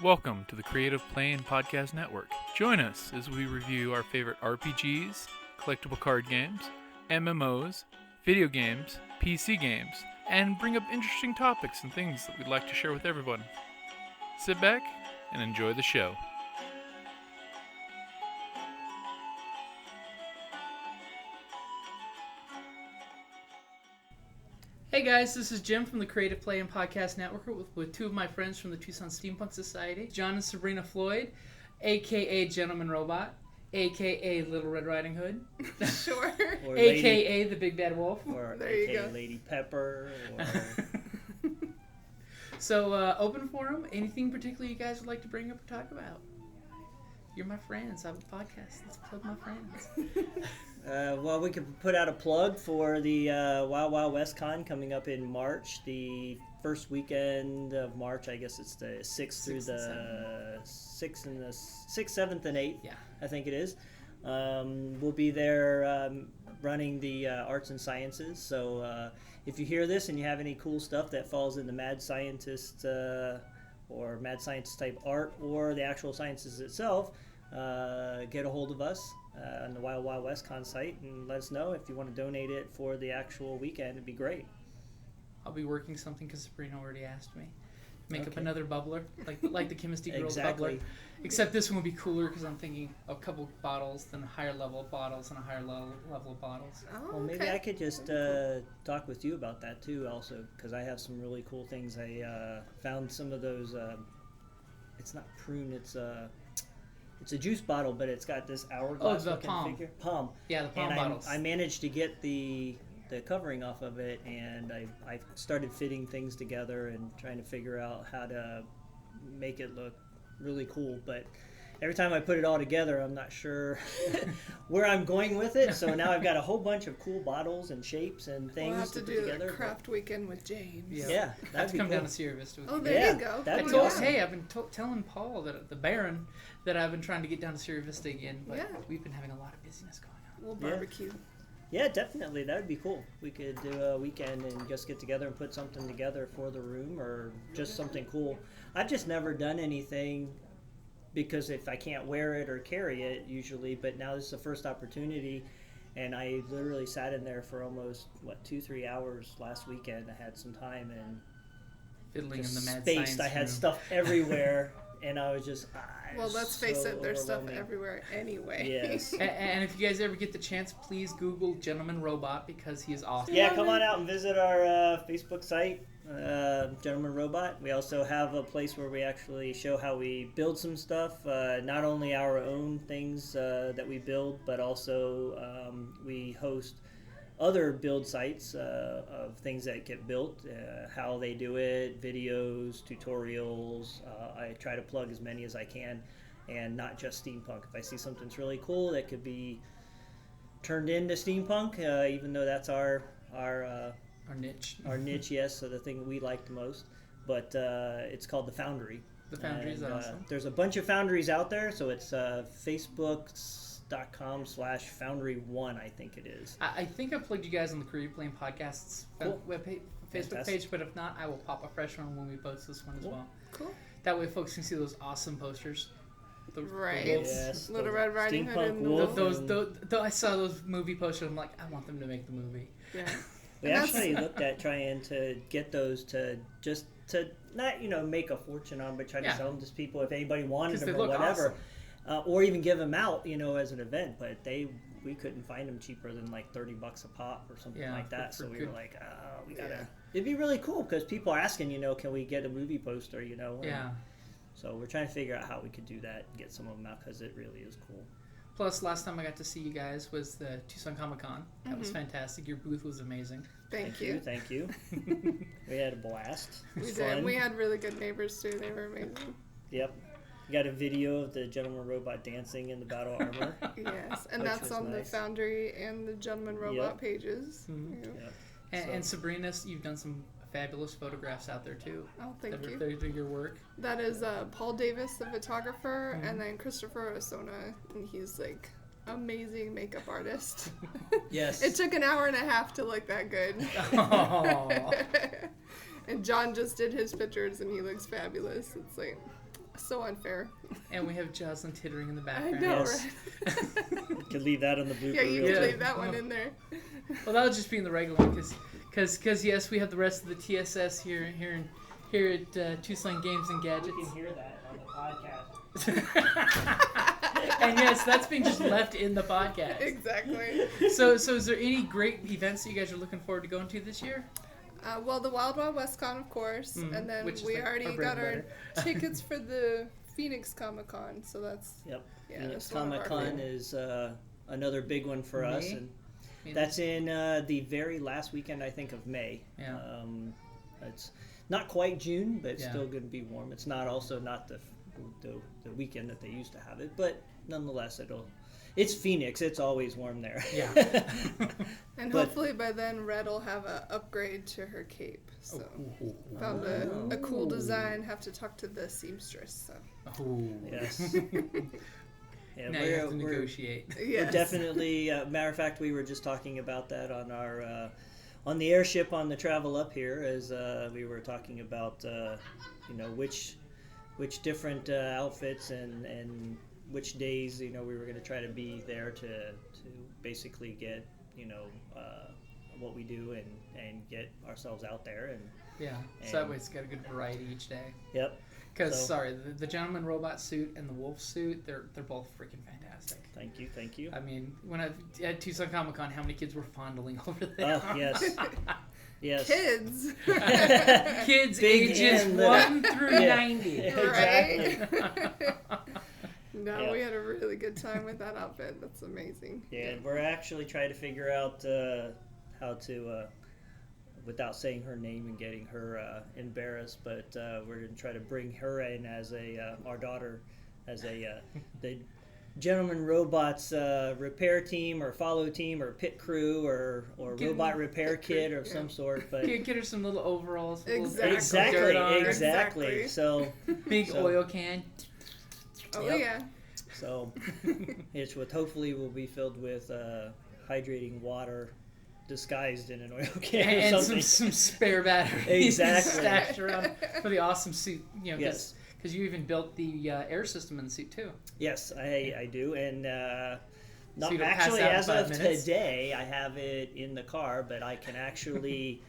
Welcome to the Creative Playing Podcast Network. Join us as we review our favorite RPGs, collectible card games, MMOs, video games, PC games, and bring up interesting topics and things that we'd like to share with everyone. Sit back and enjoy the show. Hey guys, this is Jim from the Creative Play and Podcast Network with two of my friends from the Tucson Steampunk Society, John and Sabrina Floyd, a.k.a. Gentleman Robot, a.k.a. Little Red Riding Hood, Sure. Or a.k.a. Lady, the Big Bad Wolf. or There you AKA go. Lady Pepper. Or... So, open forum, anything particular you guys would like to bring up or talk about? You're my friends. I have a podcast. Let's plug my friends. Well, we could put out a plug for the Wild Wild West Con coming up in March, the first weekend of March. I guess it's the 6th through the 6th, 7th, and 8th. Yeah. I think it is. We'll be there running the arts and sciences. So if you hear this and you have any cool stuff that falls in the mad scientist or mad scientist type art or the actual sciences itself, get a hold of us on the Wild Wild West Con site and let us know if you want to donate it for the actual weekend. It'd be great. I'll be working something because Sabrina already asked me. Make up Okay. another bubbler, like the Chemistry Girls Exactly. bubbler. Except this one will be cooler because I'm thinking a couple bottles, then higher level bottles, and a higher level of bottles. Oh, Well, maybe okay. I could just talk with you about that too, also, because I have some really cool things. I found some of those. It's not prune. It's a juice bottle, but it's got this hourglass the looking palm. figure. Palm. Yeah, the palm And bottles. I managed to get the covering off of it, and I started fitting things together and trying to figure out how to make it look really cool. But every time I put it all together, I'm not sure where I'm going with it. So now I've got a whole bunch of cool bottles and shapes and things We'll have to put do together. a craft weekend with James. Yeah. Yeah, I have that'd to be come cool. down to Sierra Vista with Oh, you. there Yeah, you go. that'd I be told, awesome. hey, I've been telling Paul, that the Baron, that I've been trying to get down to Sierra Vista again, but Yeah. we've been having a lot of busyness going on. We'll Yeah. barbecue. Yeah, definitely. That would be cool. We could do a weekend and just get together and put something together for the room or just something cool. I've just never done anything because if I can't wear it or carry it usually, but now this is the first opportunity, and I literally sat in there for almost, 2-3 hours last weekend. I had some time and Fiddling in just the mad spaced. science I had room. stuff everywhere, and I was just Well, let's face so it, there's stuff overwhelming. everywhere anyway. Yes. And if you guys ever get the chance, please Google Gentleman Robot because he is awesome. Yeah, come on out and visit our Facebook site, Gentleman Robot. We also have a place where we actually show how we build some stuff, not only our own things that we build, but also we host other build sites of things that get built, how they do it, videos, tutorials. I try to plug as many as I can, and not just steampunk. If I see something that's really cool that could be turned into steampunk, even though that's our Our niche. our niche, yes, so the thing we like the most. But it's called the Foundry. The Foundry is And, awesome. There's a bunch of foundries out there, so it's facebook.com/foundry1, I think it is. I think I plugged you guys on the Creative Playing Podcast's Cool. Facebook Fantastic. page, but if not, I will pop a fresh one when we post this one as Cool. well. Cool. That way folks can see those awesome posters. The Right. wolves. Yes, Little the Red Riding Hood steampunk and the wolf. wolf. I saw those movie posters. I'm like, I want them to make the movie. Yeah. We And that's- actually looked at trying to get those to not make a fortune on, but try to Yeah. sell them to people if anybody wanted 'Cause them they or look whatever, or even give them out, as an event. But we couldn't find them cheaper than like $30 a pop or something Yeah, like that. for So we good- were like, we gotta. Yeah. It'd be really cool because people are asking, can we get a movie poster, and Yeah. So we're trying to figure out how we could do that and get some of them out because it really is cool. Plus, last time I got to see you guys was the Tucson Comic Con. That was Mhm. fantastic. Your booth was amazing. Thank you. Thank you. We had a blast. It We was did. fun. We had really good neighbors too. They were amazing. Yep. We got a video of the Gentleman Robot dancing in the battle armor. Yes, and Which that's was on the nice. Foundry and the Gentleman Robot Yep. pages. Mhm. Yeah. Yep. And So- Sabrina, you've done some fabulous photographs out there too. Oh, thank you. They're your work. That is Paul Davis, the photographer, Mhm. and then Christopher Osona, and he's like amazing makeup artist. Yes. It took an hour and a half to look that good. Aw. And John just did his pictures, and he looks fabulous. It's like So unfair. And we have Jocelyn tittering in the I background. know, Yes. right? You could leave that on the blooper Yeah, you reel. can Yeah. leave that one in there. Well, that'll just be in the regular one, because yes, we have the rest of the TSS here at Tucson Games and Gadgets. You can hear that on the podcast. And yes, that's being just left in the podcast. Exactly. So is there any great events that you guys are looking forward to going to this year? Well, the Wild Wild West Con, of course, and then which is we like already our bread got and our tickets for the Phoenix Comic Con, so that's Yep. yeah, Phoenix that's one of our Comic Con favorites. is another big one for us, May? and Maybe. that's in the very last weekend, I think, of May. Yeah. It's not quite June, but it's Yeah. still going to be warm. It's not the weekend that they used to have it, but nonetheless, it's Phoenix. It's always warm there. Yeah. And but- hopefully by then Red will have an upgrade to her cape. So found a cool Oh. design. Have to talk to the seamstress. So Oh. Yes. Yeah, Now you have to negotiate. We're yes. definitely. Matter of fact, we were just talking about that on our on the airship on the travel up here, as we were talking about which different outfits and which days we were going to try to be there to basically get what we do and get ourselves out there and Yeah. So that And- way it's got a good variety each day. yep. Because So- sorry, the gentleman robot suit and the wolf suit, they're both freaking fantastic. Thank you. I mean, when I at Tucson Comic Con, how many kids were fondling over there? Oh yes, yes. Kids. Kids Big ages and little. 1 through Yeah. 90. Exactly. No, Yeah. we had a really good time with that outfit. That's amazing. Yeah, and we're actually trying to figure out how to, without saying her name and getting her embarrassed, but we're going to try to bring her in as our daughter, as the Gentleman Robots repair team or follow team or pit crew or Get robot repair pit crew, kit of yeah. some sort. But Get her some little overalls, with Exactly. dirt on her, exactly. Exactly. So big So- oil can. Oh Yep. yeah. So, which hopefully will be filled with hydrating water disguised in an oil can or And something. some spare batteries Exactly. stashed around for the awesome suit. You know, Yes. because you even built the air system in the suit too. Yes, I do, and not you don't pass actually out in as 5 of minutes? today. I have it in the car, but I can actually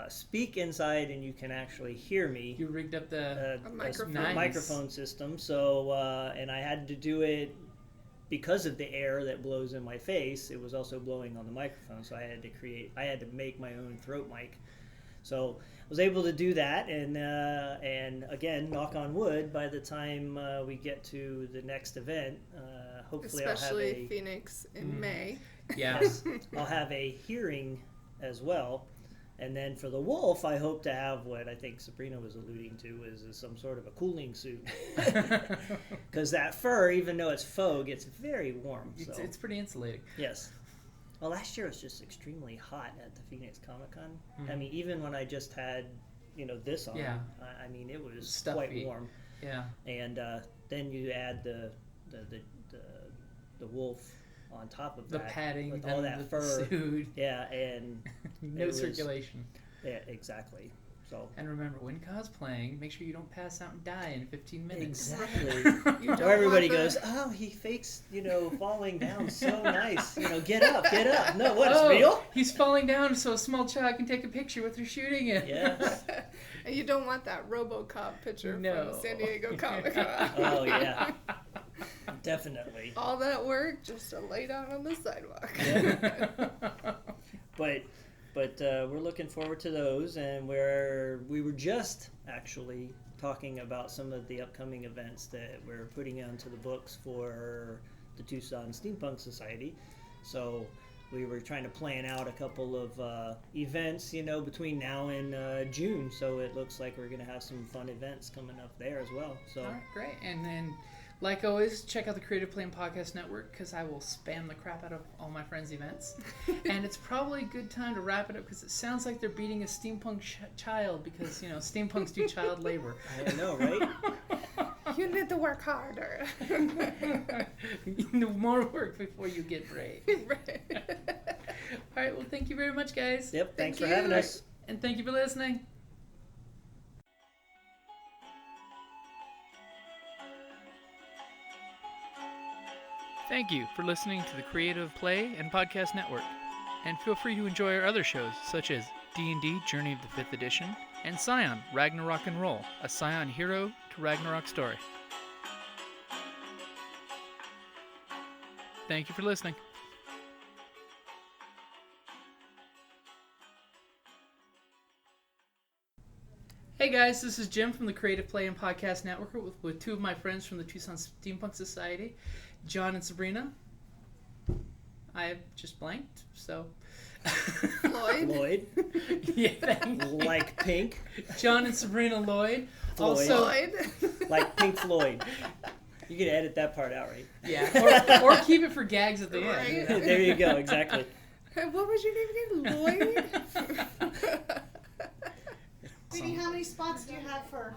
speak inside, and you can actually hear me. You rigged up the. A microphone. Nice. Microphone system. So, and I had to do it because of the air that blows in my face. It was also blowing on the microphone, so I had to make my own throat mic. So I was able to do that, and again, knock on wood, by the time we get to the next event, hopefully Especially I'll have Phoenix in May. Yeah. I'll have a hearing as well. And then for the wolf, I hope to have what I think Sabrina was alluding to is some sort of a cooling suit. Because that fur, even though it's faux, gets very warm. So. It's pretty insulating. Yes. Well, last year was just extremely hot at the Phoenix Comic Con. I Mhm. mean, even when I just had, this on, Yeah. I mean, it was Stuffy. quite warm. Yeah. And then you add the wolf on top of The that. padding, with then all that the fur. suit, Yeah, and no It was- circulation. yeah, exactly. So And remember, when cosplaying, make sure you don't pass out and die in 15 minutes. exactly. You don't Or everybody want the- goes, "Oh, he fakes, falling down so nice. Get up, get up." No, what? It's Oh, real? he's falling down so a small child can take a picture with her shooting it. Yes. And you don't want that RoboCop picture No. from San Diego Comic Con. Oh yeah, definitely. All that work just to lay down on the sidewalk. But we're looking forward to those, and we were just actually talking about some of the upcoming events that we're putting onto the books for the Tucson Steampunk Society. So we were trying to plan out a couple of events, between now and June. So it looks like we're going to have some fun events coming up there as well. So All right, great. And then, like always, check out the Creative Playing Podcast Network because I will spam the crap out of all my friends' events. And it's probably a good time to wrap it up because it sounds like they're beating a steampunk child because, steampunks do child labor. I know, right? You need to work harder. More work before you get brave. Right. All right, well, thank you very much, guys. Yep. Thanks for Thank having you. us. And thank you for listening. Thank you for listening to the Creative Play and Podcast Network. And feel free to enjoy our other shows, such as D&D Journey of the 5th Edition and Scion Ragnarok and Roll, a Scion hero to Ragnarok story. Thank you for listening. Hey guys, this is Jim from the Creative Play and Podcast Network with two of my friends from the Tucson Steampunk Society, John and Sabrina. I just blanked, so... Lloyd. Yeah, thanks. Like Pink. John and Sabrina Lloyd. Floyd. Also, Like Pink Floyd. You can edit that part out, right? yeah, or keep it for gags at the end. Right. You know? There you go, exactly. Hey, what was your name again? Lloyd? Sweetie, how many spots do you have for?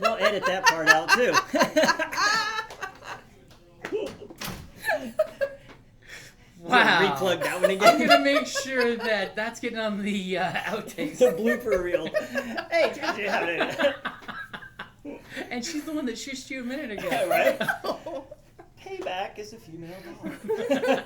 We'll edit that part out, too. Wow. Replug that one again. I'm gonna make sure that that's getting on the outtakes. The blooper reel. Hey, Georgia. And she's the one that shushed you a minute ago. Right? Payback is a female dog.